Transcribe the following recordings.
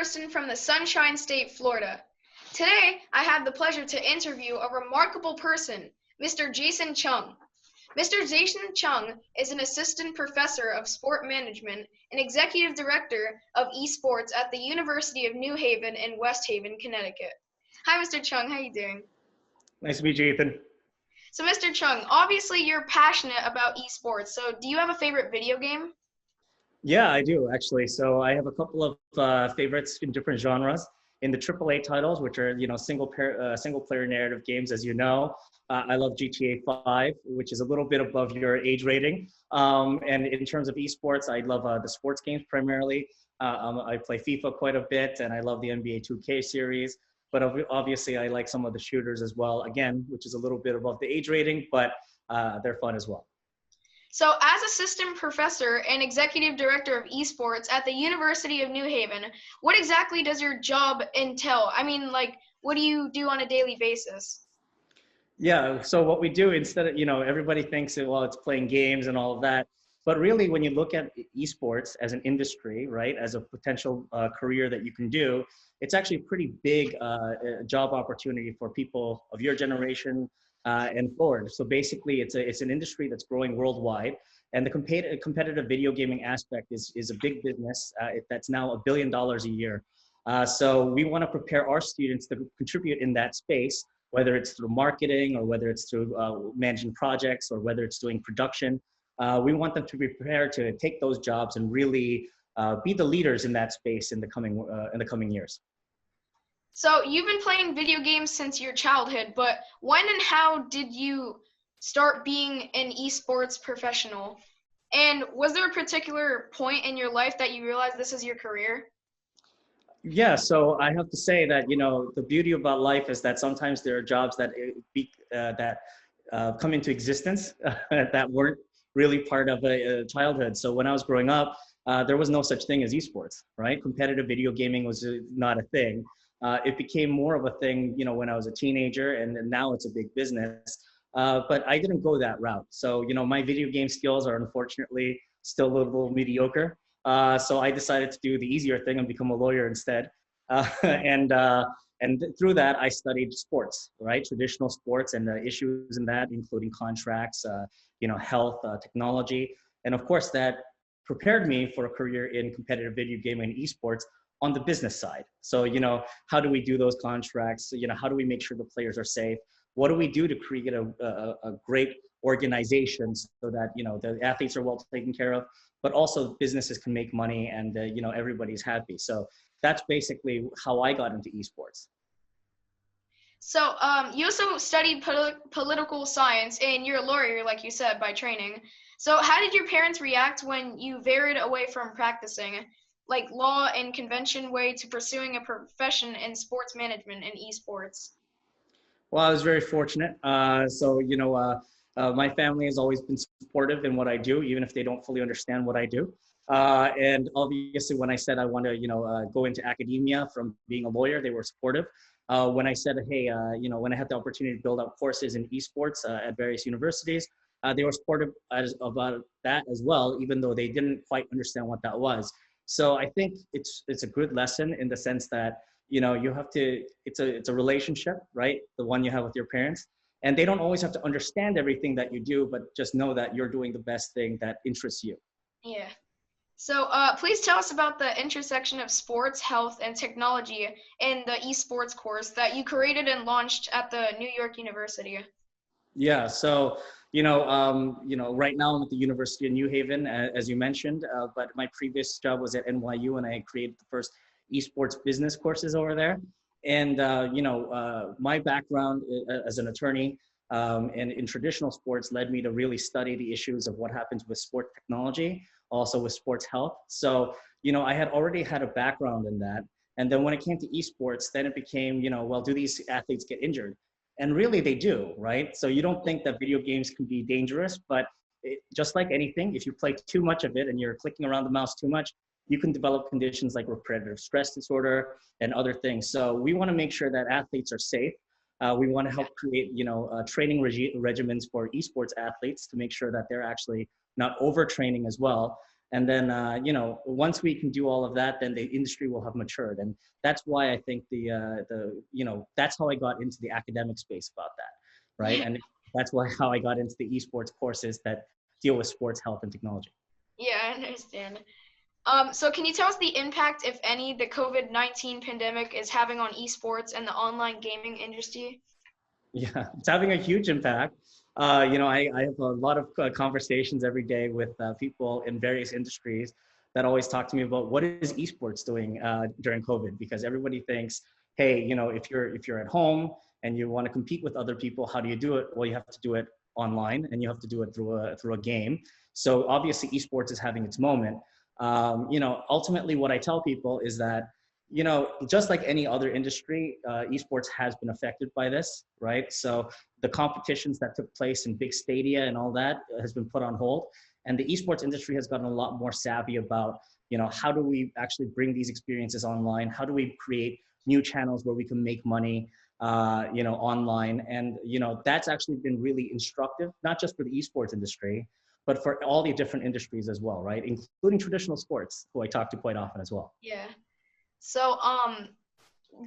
person from the Sunshine State, Florida. Today, I have the pleasure to interview a remarkable person, Mr. Jason Chung. Mr. Jason Chung is an assistant professor of sport management and executive director of esports at the University of New Haven in West Haven, Connecticut. Hi, Mr. Chung. How are you doing? Nice to meet you, Ethan. So, Mr. Chung, obviously you're passionate about esports. So, do you have a favorite video game? Yeah, I do actually. So I have a couple of favorites in different genres. In the AAA titles, which are single player narrative games, as you know, I love GTA 5, which is a little bit above your age rating. And in terms of esports, I love the sports games primarily. I play FIFA quite a bit, and I love the NBA 2K series. But obviously, I like some of the shooters as well. Again, which is a little bit above the age rating, but they're fun as well. So, as assistant professor and executive director of esports at the University of New Haven, what exactly does your job entail? I mean, like, what do you do on a daily basis? Yeah, so what we do instead of, everybody thinks that, well, it's playing games and all of that. But really, when you look at esports as an industry, right, as a potential career that you can do, it's actually a pretty big job opportunity for people of your generation and forward. So basically, it's an industry that's growing worldwide. And the competitive video gaming aspect is a big business that's now $1 billion a year. So we want to prepare our students to contribute in that space, whether it's through marketing or whether it's through managing projects or whether it's doing production. We want them to be prepared to take those jobs and really be the leaders in that space in the coming years. So, you've been playing video games since your childhood, but when and how did you start being an esports professional? And was there a particular point in your life that you realized this is your career? Yeah, so I have to say that, the beauty about life is that sometimes there are jobs that come into existence that weren't really part of a childhood. So when I was growing up, there was no such thing as esports, right? Competitive video gaming was not a thing. It became more of a thing, when I was a teenager, and now it's a big business. But I didn't go that route. So, my video game skills are unfortunately still a little mediocre. So I decided to do the easier thing and become a lawyer instead. And through that, I studied sports, right? Traditional sports and the issues in that, including contracts, health, technology. And of course, that prepared me for a career in competitive video gaming and esports on the business side. So, how do we do those contracts? How do we make sure the players are safe? What do we do to create a great organization so that, the athletes are well taken care of, but also businesses can make money and, everybody's happy. So that's basically how I got into esports. So, you also studied political science, and you're a lawyer, like you said, by training. So, how did your parents react when you varied away from practicing, like law and convention way, to pursuing a profession in sports management and esports? Well, I was very fortunate. My family has always been supportive in what I do, even if they don't fully understand what I do. And obviously, when I said I want to, go into academia from being a lawyer, they were supportive. When I said, hey, when I had the opportunity to build out courses in esports at various universities, they were supportive about that as well, even though they didn't quite understand what that was. So I think it's a good lesson in the sense that, you have to, it's a relationship, right? The one you have with your parents. And they don't always have to understand everything that you do, but just know that you're doing the best thing that interests you. Yeah. So, please tell us about the intersection of sports, health, and technology in the esports course that you created and launched at the New York University. Yeah, so right now I'm at the University of New Haven, as you mentioned, but my previous job was at NYU, and I created the first esports business courses over there. And my background as an attorney and in traditional sports led me to really study the issues of what happens with sport technology, also with sports health. So I had already had a background in that. And then when it came to esports, then it became, well, do these athletes get injured? And really they do, right? So you don't think that video games can be dangerous, but just like anything, if you play too much of it and you're clicking around the mouse too much, you can develop conditions like repetitive stress disorder and other things. So we want to make sure that athletes are safe. We want to help create, training regimens for esports athletes to make sure that they're actually not overtraining as well. And then, once we can do all of that, then the industry will have matured. And that's why I think that's how I got into the academic space about that, right? Yeah. And that's how I got into the esports courses that deal with sports, health, and technology. Yeah, I understand. So can you tell us the impact, if any, the COVID-19 pandemic is having on esports and the online gaming industry? Yeah, it's having a huge impact. I have a lot of conversations every day with people in various industries that always talk to me about what is esports doing during COVID, because everybody thinks, hey, if you're at home and you want to compete with other people, how do you do it? Well, you have to do it online, and you have to do it through a game. So obviously, esports is having its moment. Ultimately, what I tell people is that just like any other industry, esports has been affected by this, right? So the competitions that took place in big stadia and all that has been put on hold. And the esports industry has gotten a lot more savvy about, how do we actually bring these experiences online? How do we create new channels where we can make money, online? And, that's actually been really instructive, not just for the esports industry, but for all the different industries as well, right? Including traditional sports, who I talk to quite often as well. Yeah. So,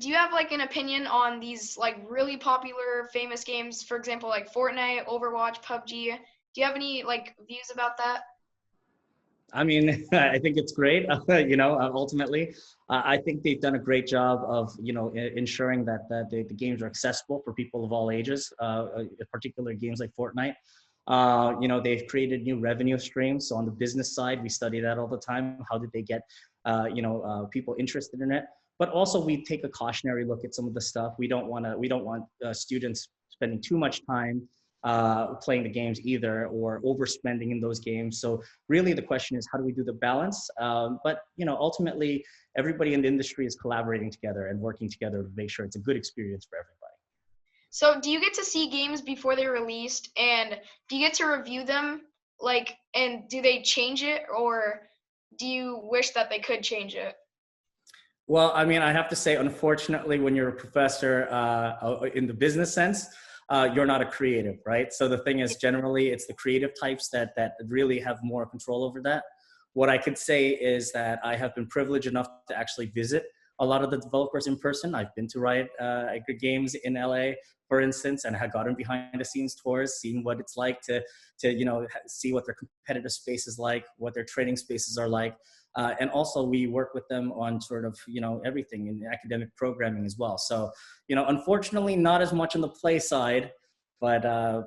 do you have like an opinion on these like really popular, famous games, for example, like Fortnite, Overwatch, PUBG? Do you have any like views about that? I mean, I think it's great. Ultimately, I think they've done a great job of, ensuring that the games are accessible for people of all ages, particular games like Fortnite. They've created new revenue streams. So on the business side, we study that all the time. How did they get, people interested in it? But also, we take a cautionary look at some of the stuff. We don't want students spending too much time playing the games either, or overspending in those games. So really the question is, how do we do the balance? But ultimately, everybody in the industry is collaborating together and working together to make sure it's a good experience for everybody. So, do you get to see games before they're released, and do you get to review them? Like, and do they change it, or do you wish that they could change it? Well, I mean, I have to say, unfortunately, when you're a professor in the business sense, you're not a creative, right? So the thing is, generally, it's the creative types that really have more control over that. What I could say is that I have been privileged enough to actually visit a lot of the developers in person. I've been to Riot Games in LA, for instance, and I had gotten behind the scenes tours, seen what it's like to see what their competitive space is like, what their training spaces are like. And also we work with them on sort of, everything in academic programming as well. So, unfortunately not as much on the play side, but a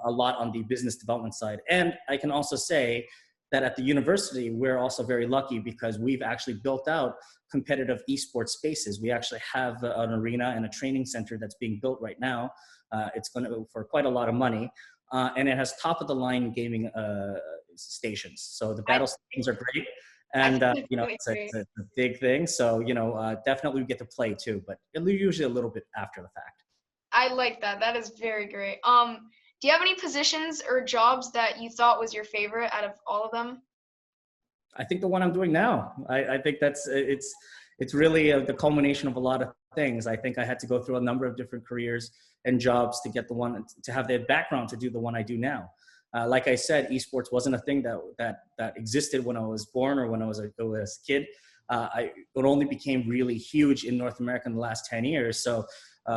lot on the business development side. And I can also say that at the university, we're also very lucky because we've actually built out competitive esports spaces. We actually have an arena and a training center that's being built right now. It's going to for quite a lot of money. And it has top of the line gaming stations. So the battle stations are great. And, it's a big thing. So, definitely we get to play too, but usually a little bit after the fact. I like that. That is very great. Do you have any positions or jobs that you thought was your favorite out of all of them? I think the one I'm doing now, I think it's really the culmination of a lot of things. I think I had to go through a number of different careers and jobs to get to have the background to do the one I do now. Like I said, esports wasn't a thing that existed when I was born or when I was a kid. It only became really huge in North America in the last 10 years. So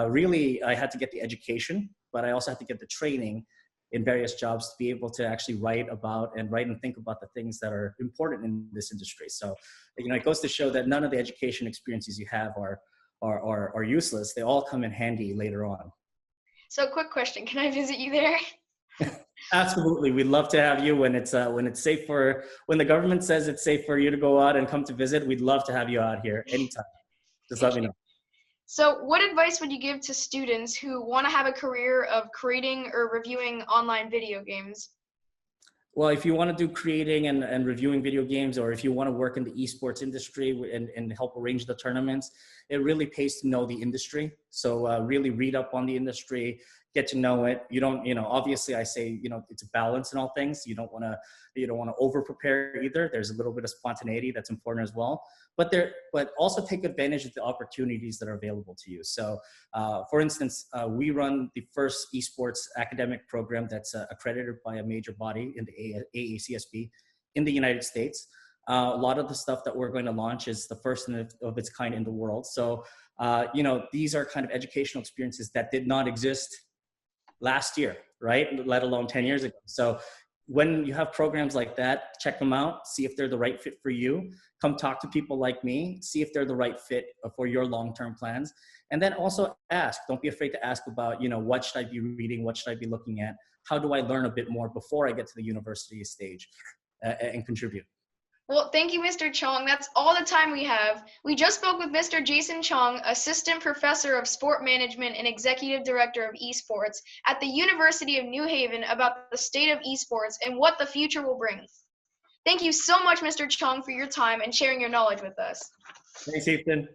really, I had to get the education, but I also had to get the training in various jobs to be able to actually write and think about the things that are important in this industry. So, it goes to show that none of the education experiences you have are useless. They all come in handy later on. So, quick question: can I visit you there? Absolutely, we'd love to have you when it's safe when the government says it's safe for you to go out and come to visit. We'd love to have you out here anytime. Just let me know. So, what advice would you give to students who want to have a career of creating or reviewing online video games? Well, if you want to do creating and reviewing video games, or if you want to work in the esports industry and help arrange the tournaments, it really pays to know the industry. So really read up on the industry, get to know it. You don't, obviously I say, it's a balance in all things. You don't want to over prepare either. There's a little bit of spontaneity that's important as well, but also take advantage of the opportunities that are available to you. So for instance, we run the first esports academic program that's accredited by a major body in the AACSB in the United States. A lot of the stuff that we're going to launch is the first of its kind in the world. So, these are kind of educational experiences that did not exist last year, right? Let alone 10 years ago. So when you have programs like that, check them out, see if they're the right fit for you. Come talk to people like me, see if they're the right fit for your long-term plans. And then also ask, don't be afraid to ask about, what should I be reading? What should I be looking at? How do I learn a bit more before I get to the university stage and contribute? Well, thank you, Mr. Chung. That's all the time we have. We just spoke with Mr. Jason Chung, Assistant Professor of Sport Management and Executive Director of Esports at the University of New Haven, about the state of esports and what the future will bring. Thank you so much, Mr. Chung, for your time and sharing your knowledge with us. Thanks, Ethan.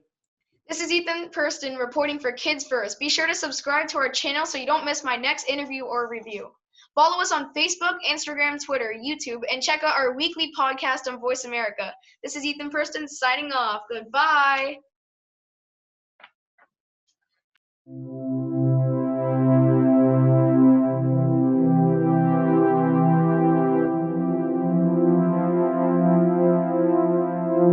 This is Ethan Purston reporting for Kids First. Be sure to subscribe to our channel so you don't miss my next interview or review. Follow us on Facebook, Instagram, Twitter, YouTube, and check out our weekly podcast on Voice America. This is Ethan Purston signing off. Goodbye.